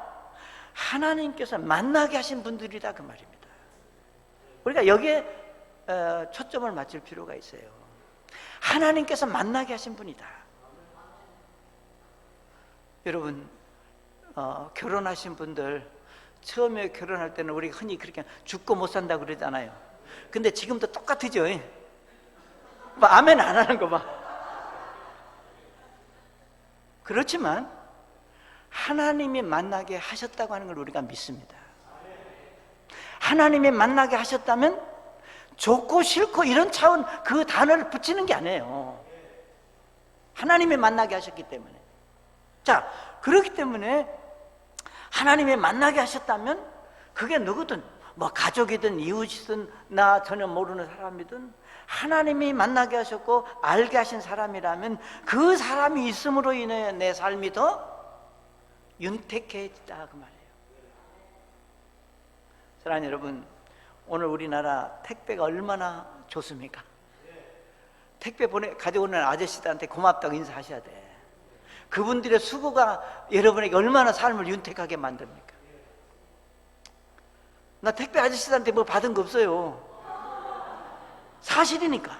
하나님께서 만나게 하신 분들이다, 그 말입니다. 우리가 여기에 초점을 맞출 필요가 있어요. 하나님께서 만나게 하신 분이다. 여러분, 결혼하신 분들 처음에 결혼할 때는 우리가 흔히 그렇게 죽고 못 산다 그러잖아요. 근데 지금도 똑같으죠. 뭐 아멘 안 하는 거 봐. 그렇지만 하나님이 만나게 하셨다고 하는 걸 우리가 믿습니다. 하나님이 만나게 하셨다면 좋고 싫고 이런 차원 그 단어를 붙이는 게 아니에요. 하나님이 만나게 하셨기 때문에. 자, 그렇기 때문에 하나님이 만나게 하셨다면 그게 누구든 뭐 가족이든 이웃이든 나 전혀 모르는 사람이든 하나님이 만나게 하셨고 알게 하신 사람이라면 그 사람이 있음으로 인해 내 삶이 더 윤택해지다, 그 말이에요. 사랑하는 여러분, 오늘 우리나라 택배가 얼마나 좋습니까? 택배 가져오는 아저씨들한테 고맙다고 인사하셔야 돼. 그분들의 수고가 여러분에게 얼마나 삶을 윤택하게 만듭니까? 나 택배 아저씨들한테 뭐 받은 거 없어요. 사실이니까.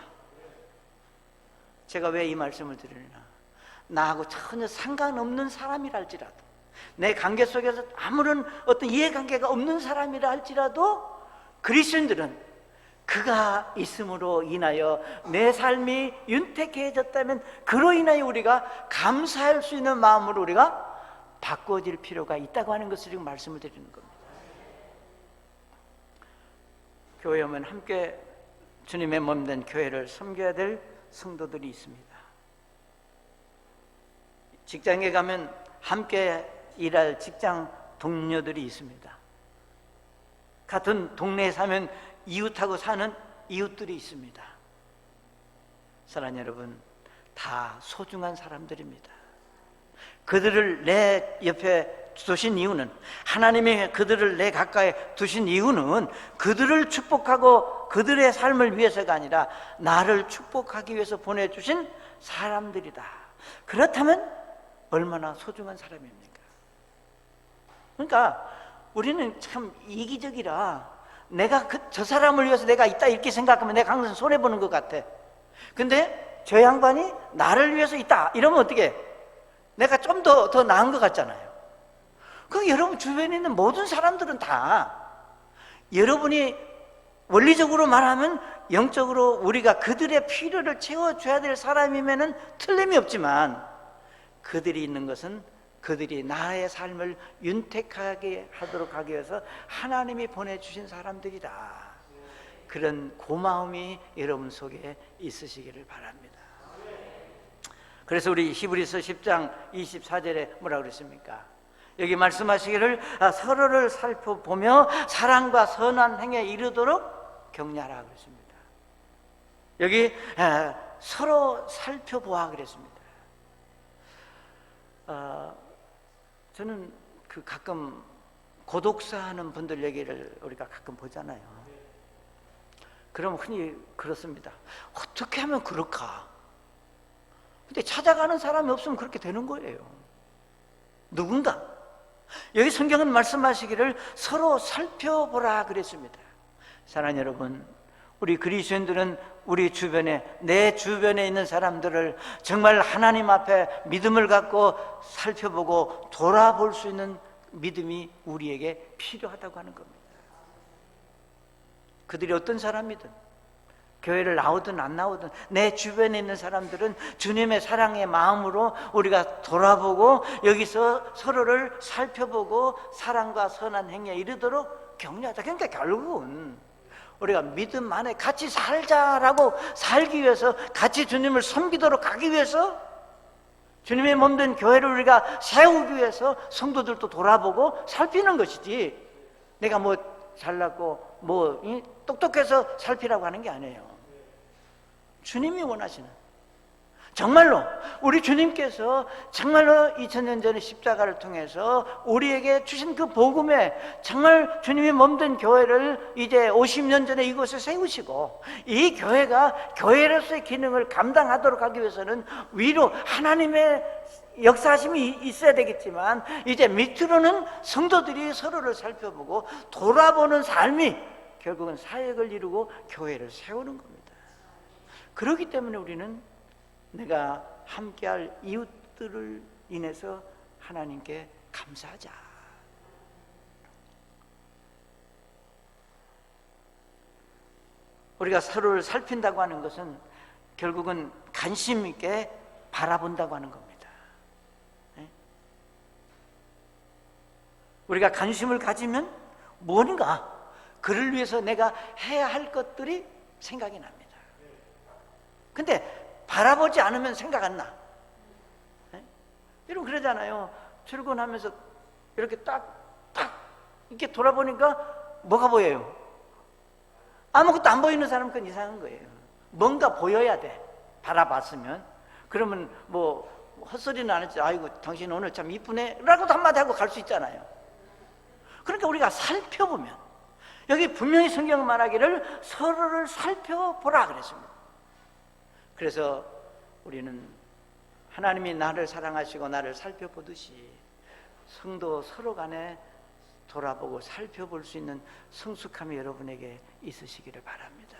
제가 왜 이 말씀을 드리나, 나하고 전혀 상관없는 사람이라 할지라도, 내 관계 속에서 아무런 어떤 이해관계가 없는 사람이라 할지라도 그리스도인들은 그가 있음으로 인하여 내 삶이 윤택해졌다면 그로 인하여 우리가 감사할 수 있는 마음으로 우리가 바꿔질 필요가 있다고 하는 것을 지금 말씀을 드리는 겁니다. 교회 오면 함께 주님의 몸된 교회를 섬겨야 될 성도들이 있습니다. 직장에 가면 함께 일할 직장 동료들이 있습니다. 같은 동네에 사면 이웃하고 사는 이웃들이 있습니다. 사랑하는 여러분, 다 소중한 사람들입니다. 그들을 내 옆에 두신 이유는, 하나님이 그들을 내 가까이 두신 이유는 그들을 축복하고 그들의 삶을 위해서가 아니라 나를 축복하기 위해서 보내주신 사람들이다. 그렇다면 얼마나 소중한 사람입니까? 그러니까 우리는 참 이기적이라 내가 저 사람을 위해서 내가 있다 이렇게 생각하면 내가 항상 손해보는 것 같아. 근데 저 양반이 나를 위해서 있다 이러면 어떻게, 내가 좀 더 나은 것 같잖아요. 그 여러분 주변에 있는 모든 사람들은 다 여러분이 원리적으로 말하면 영적으로 우리가 그들의 필요를 채워줘야 될 사람이면은 틀림이 없지만, 그들이 있는 것은 그들이 나의 삶을 윤택하게 하도록 하기 위해서 하나님이 보내주신 사람들이다. 그런 고마움이 여러분 속에 있으시기를 바랍니다. 그래서 우리 히브리서 10장 24절에 뭐라 그랬습니까? 여기 말씀하시기를 서로를 살펴보며 사랑과 선한 행에 이르도록 격려하라 그랬습니다. 여기 서로 살펴보아 그랬습니다. 저는 가끔 고독사 하는 분들 얘기를 우리가 가끔 보잖아요. 그럼 흔히 그렇습니다. 어떻게 하면 그럴까? 근데 찾아가는 사람이 없으면 그렇게 되는 거예요. 누군가. 여기 성경은 말씀하시기를 서로 살펴보라 그랬습니다. 사랑하는 여러분, 우리 그리스도인들은 우리 주변에, 내 주변에 있는 사람들을 정말 하나님 앞에 믿음을 갖고 살펴보고 돌아볼 수 있는 믿음이 우리에게 필요하다고 하는 겁니다. 그들이 어떤 사람이든 교회를 나오든 안 나오든 내 주변에 있는 사람들은 주님의 사랑의 마음으로 우리가 돌아보고 여기서 서로를 살펴보고 사랑과 선한 행위에 이르도록 격려하자. 그러니까 결국은 우리가 믿음 안에 같이 살자라고 살기 위해서, 같이 주님을 섬기도록 가기 위해서, 주님의 몸된 교회를 우리가 세우기 위해서 성도들도 돌아보고 살피는 것이지, 내가 뭐 잘났고 뭐 똑똑해서 살피라고 하는 게 아니에요. 주님이 원하시는, 정말로 우리 주님께서 정말로 2000년 전에 십자가를 통해서 우리에게 주신 그 복음에 정말 주님이 몸된 교회를 이제 50년 전에 이곳에 세우시고, 이 교회가 교회로서의 기능을 감당하도록 하기 위해서는 위로 하나님의 역사하심이 있어야 되겠지만, 이제 밑으로는 성도들이 서로를 살펴보고 돌아보는 삶이 결국은 사역을 이루고 교회를 세우는 겁니다. 그렇기 때문에 우리는 내가 함께할 이웃들을 인해서 하나님께 감사하자. 우리가 서로를 살핀다고 하는 것은 결국은 관심 있게 바라본다고 하는 겁니다. 우리가 관심을 가지면 뭔가 그를 위해서 내가 해야 할 것들이 생각이 납니다. 근데 바라보지 않으면 생각 안 나. 여러분 그러잖아요. 출근하면서 이렇게 딱 이렇게 돌아보니까 뭐가 보여요? 아무것도 안 보이는 사람은 그건 이상한 거예요. 뭔가 보여야 돼. 바라봤으면. 그러면 뭐 헛소리는 안 했지. 아이고 당신 오늘 참 이쁘네 라고도 한마디 하고 갈 수 있잖아요. 그러니까 우리가 살펴보면, 여기 분명히 성경은 말하기를 서로를 살펴보라 그랬습니다. 그래서 우리는 하나님이 나를 사랑하시고 나를 살펴보듯이 성도 서로 간에 돌아보고 살펴볼 수 있는 성숙함이 여러분에게 있으시기를 바랍니다.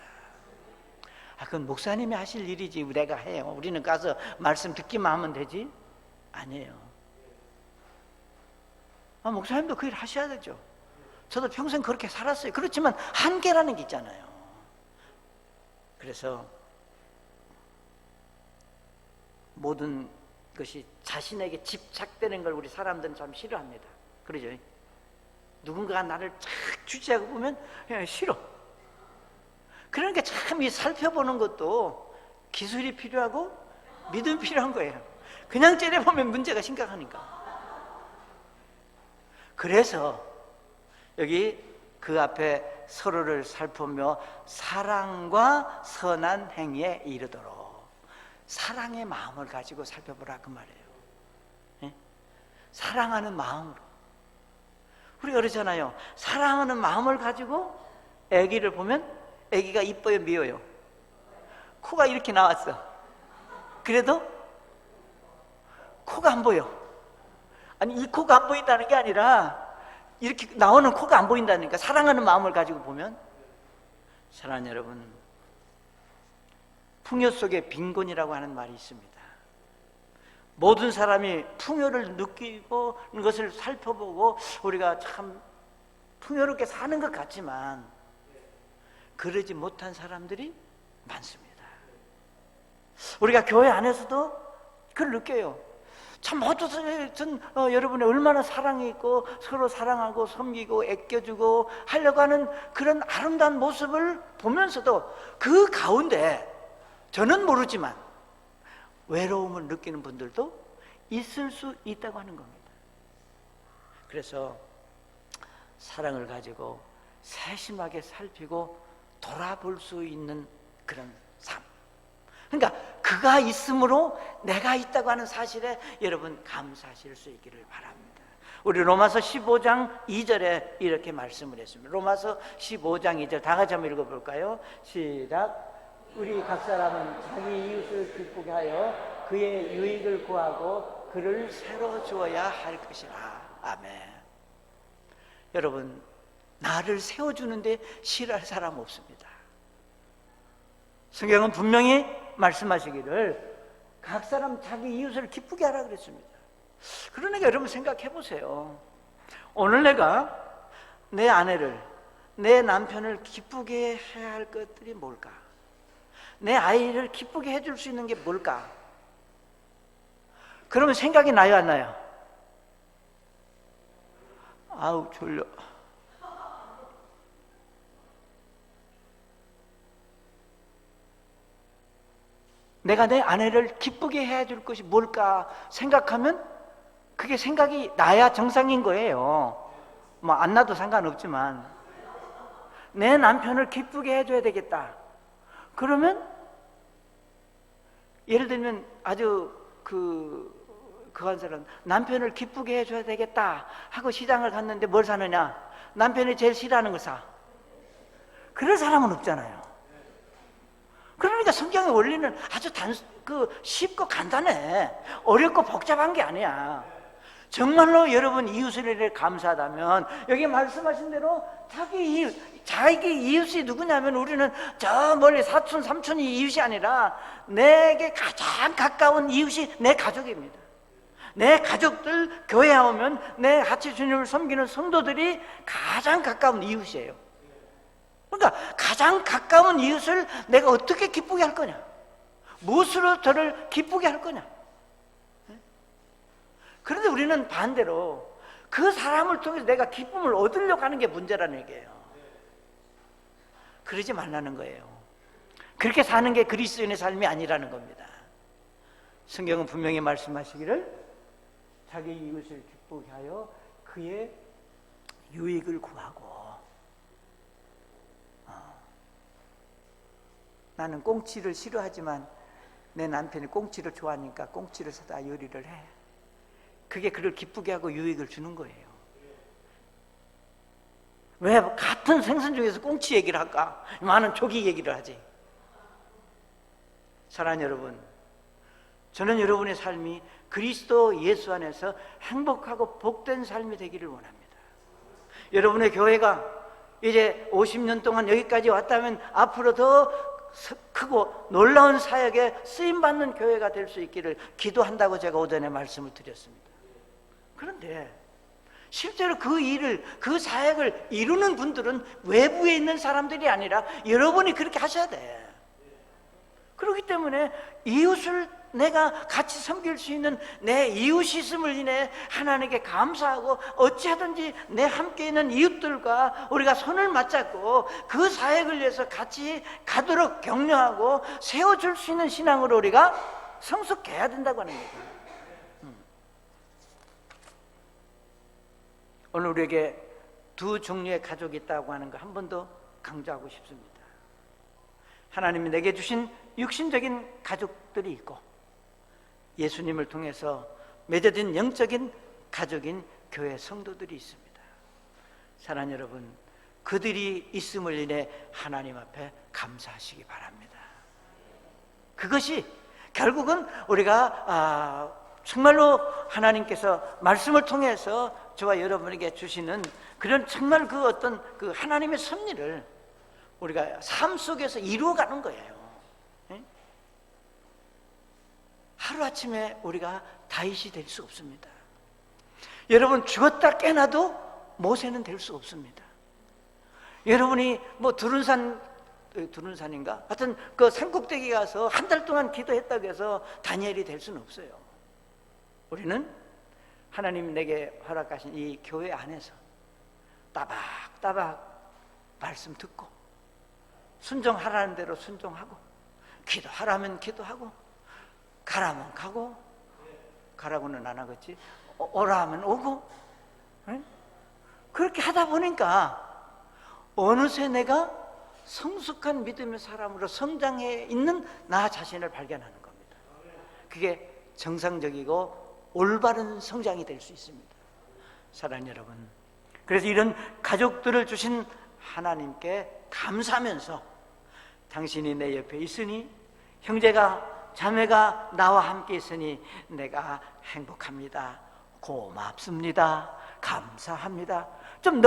그건 목사님이 하실 일이지 내가 해요. 우리는 가서 말씀 듣기만 하면 되지? 아니에요. 목사님도 그 일 하셔야 되죠. 저도 평생 그렇게 살았어요. 그렇지만 한계라는 게 있잖아요. 그래서 모든 것이 자신에게 집착되는 걸 우리 사람들은 참 싫어합니다. 그러죠? 누군가가 나를 착 주지하고 보면 그냥 싫어. 그러니까 참 이 살펴보는 것도 기술이 필요하고 믿음이 필요한 거예요. 그냥 째려보면 문제가 심각하니까. 그래서 여기 그 앞에 서로를 살펴보며 사랑과 선한 행위에 이르도록, 사랑의 마음을 가지고 살펴보라 그 말이에요. 예? 사랑하는 마음으로. 우리가 그러잖아요. 사랑하는 마음을 가지고 아기를 보면 아기가 이뻐요, 미워요? 코가 이렇게 나왔어. 그래도 코가 안 보여. 아니 이 코가 안 보인다는 게 아니라 이렇게 나오는 코가 안 보인다니까. 사랑하는 마음을 가지고 보면. 사랑하는 여러분, 풍요 속에 빈곤이라고 하는 말이 있습니다. 모든 사람이 풍요를 느끼고 것을 살펴보고 우리가 참 풍요롭게 사는 것 같지만 그러지 못한 사람들이 많습니다. 우리가 교회 안에서도 그걸 느껴요. 참 모든 여러분이 얼마나 사랑이 있고 서로 사랑하고 섬기고 아껴주고 하려고 하는 그런 아름다운 모습을 보면서도 그 가운데 저는 모르지만 외로움을 느끼는 분들도 있을 수 있다고 하는 겁니다. 그래서 사랑을 가지고 세심하게 살피고 돌아볼 수 있는 그런 삶. 그러니까 그가 있으므로 내가 있다고 하는 사실에 여러분 감사하실 수 있기를 바랍니다. 우리 로마서 15장 2절에 이렇게 말씀을 했습니다. 로마서 15장 2절 다 같이 한번 읽어볼까요? 시작. 우리 각 사람은 자기 이웃을 기쁘게 하여 그의 유익을 구하고 그를 새로 주어야 할 것이라. 아멘. 여러분, 나를 세워주는데 싫어할 사람 없습니다. 성경은 분명히 말씀하시기를 각 사람 자기 이웃을 기쁘게 하라 그랬습니다. 그러니까 여러분 생각해 보세요. 오늘 내가 내 아내를, 내 남편을 기쁘게 해야 할 것들이 뭘까? 내 아이를 기쁘게 해줄 수 있는 게 뭘까? 그러면 생각이 나요, 안 나요? 아우 졸려. 내가 내 아내를 기쁘게 해줄 것이 뭘까 생각하면 그게 생각이 나야 정상인 거예요. 뭐 안 나도 상관없지만 내 남편을 기쁘게 해줘야 되겠다. 그러면 예를 들면 아주 한 사람 남편을 기쁘게 해줘야 되겠다 하고 시장을 갔는데 뭘 사느냐? 남편이 제일 싫어하는 걸 사. 그럴 사람은 없잖아요. 그러니까 성경의 원리는 아주 쉽고 간단해. 어렵고 복잡한 게 아니야. 정말로 여러분 이웃을 위해 감사하다면 여기 말씀하신 대로 자기 이웃이 누구냐면 우리는 저 멀리 사촌 삼촌이 이웃이 아니라 내게 가장 가까운 이웃이 내 가족입니다. 내 가족들 교회에 오면 내 같이 주님을 섬기는 성도들이 가장 가까운 이웃이에요. 그러니까 가장 가까운 이웃을 내가 어떻게 기쁘게 할 거냐? 무엇으로 저를 기쁘게 할 거냐? 그런데 우리는 반대로 그 사람을 통해서 내가 기쁨을 얻으려고 하는 게 문제라는 얘기예요. 그러지 말라는 거예요. 그렇게 사는 게 그리스도인의 삶이 아니라는 겁니다. 성경은 분명히 말씀하시기를 자기 이웃을 기쁘게 하여 그의 유익을 구하고. 나는 꽁치를 싫어하지만 내 남편이 꽁치를 좋아하니까 꽁치를 사다 요리를 해. 그게 그를 기쁘게 하고 유익을 주는 거예요. 왜 같은 생선 중에서 꽁치 얘기를 할까? 많은 조기 얘기를 하지. 사랑하는 여러분, 저는 여러분의 삶이 그리스도 예수 안에서 행복하고 복된 삶이 되기를 원합니다. 여러분의 교회가 이제 50년 동안 여기까지 왔다면 앞으로 더 크고 놀라운 사역에 쓰임받는 교회가 될 수 있기를 기도한다고 제가 오전에 말씀을 드렸습니다. 그런데 실제로 그 사역을 이루는 분들은 외부에 있는 사람들이 아니라 여러분이 그렇게 하셔야 돼. 그렇기 때문에 이웃을 내가 같이 섬길 수 있는 내 이웃이 있음을 인해 하나님께 감사하고 어찌하든지 내 함께 있는 이웃들과 우리가 손을 맞잡고 그 사역을 위해서 같이 가도록 격려하고 세워줄 수 있는 신앙으로 우리가 성숙해야 된다고 하는 거예요. 오늘 우리에게 두 종류의 가족이 있다고 하는 거 한 번 더 강조하고 싶습니다. 하나님이 내게 주신 육신적인 가족들이 있고 예수님을 통해서 맺어진 영적인 가족인 교회 성도들이 있습니다. 사랑하는 여러분, 그들이 있음을 인해 하나님 앞에 감사하시기 바랍니다. 그것이 결국은 우리가 정말로 하나님께서 말씀을 통해서 저와 여러분에게 주시는 그런 정말 그 어떤 그 하나님의 섭리를 우리가 삶 속에서 이루어가는 거예요. 하루아침에 우리가 다윗이 될 수 없습니다. 여러분 죽었다 깨나도 모세는 될 수 없습니다. 여러분이 뭐 두른산인가? 하여튼 그 산꼭대기 가서 한 달 동안 기도했다고 해서 다니엘이 될 수는 없어요. 우리는 하나님 내게 허락하신 이 교회 안에서 따박따박 말씀 듣고 순종하라는 대로 순종하고 기도하라면 기도하고 가라면 가고 가라고는 안 하겠지 오라 하면 오고 그렇게 하다 보니까 어느새 내가 성숙한 믿음의 사람으로 성장해 있는 나 자신을 발견하는 겁니다. 그게 정상적이고 올바른 성장이 될 수 있습니다. 사랑하는 여러분, 그래서 이런 가족들을 주신 하나님께 감사하면서 당신이 내 옆에 있으니 형제가 자매가 나와 함께 있으니 내가 행복합니다. 고맙습니다. 감사합니다. 좀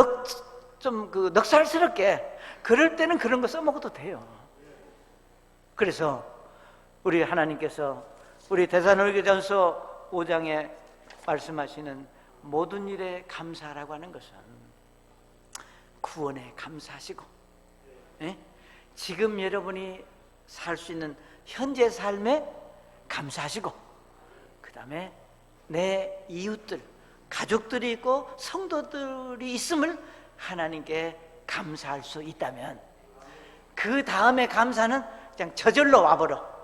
넉살스럽게 그럴 때는 그런 거 써먹어도 돼요. 그래서 우리 하나님께서 우리 데살로니가전서 5장에 말씀하시는 모든 일에 감사하라고 하는 것은 구원에 감사하시고 지금 여러분이 살 수 있는 현재 삶에 감사하시고, 그 다음에 내 이웃들, 가족들이 있고 성도들이 있음을 하나님께 감사할 수 있다면, 그 다음에 감사는 그냥 저절로 와버려.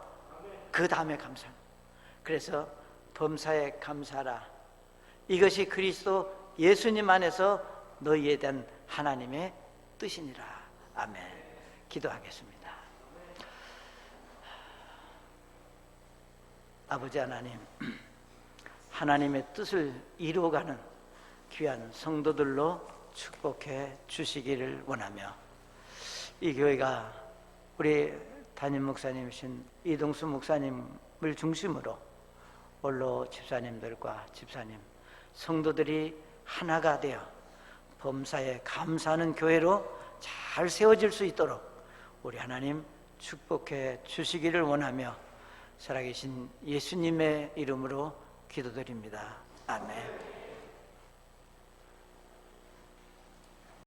그 다음에 감사. 그래서 범사에 감사라. 이것이 그리스도 예수님 안에서 너희에 대한 하나님의 뜻이니라. 아멘. 기도하겠습니다. 아버지 하나님, 하나님의 뜻을 이루어가는 귀한 성도들로 축복해 주시기를 원하며, 이 교회가 우리 담임 목사님이신 이동수 목사님을 중심으로 원로 집사님들과 집사님, 성도들이 하나가 되어 범사에 감사하는 교회로 잘 세워질 수 있도록 우리 하나님 축복해 주시기를 원하며, 살아계신 예수님의 이름으로 기도드립니다. 아멘.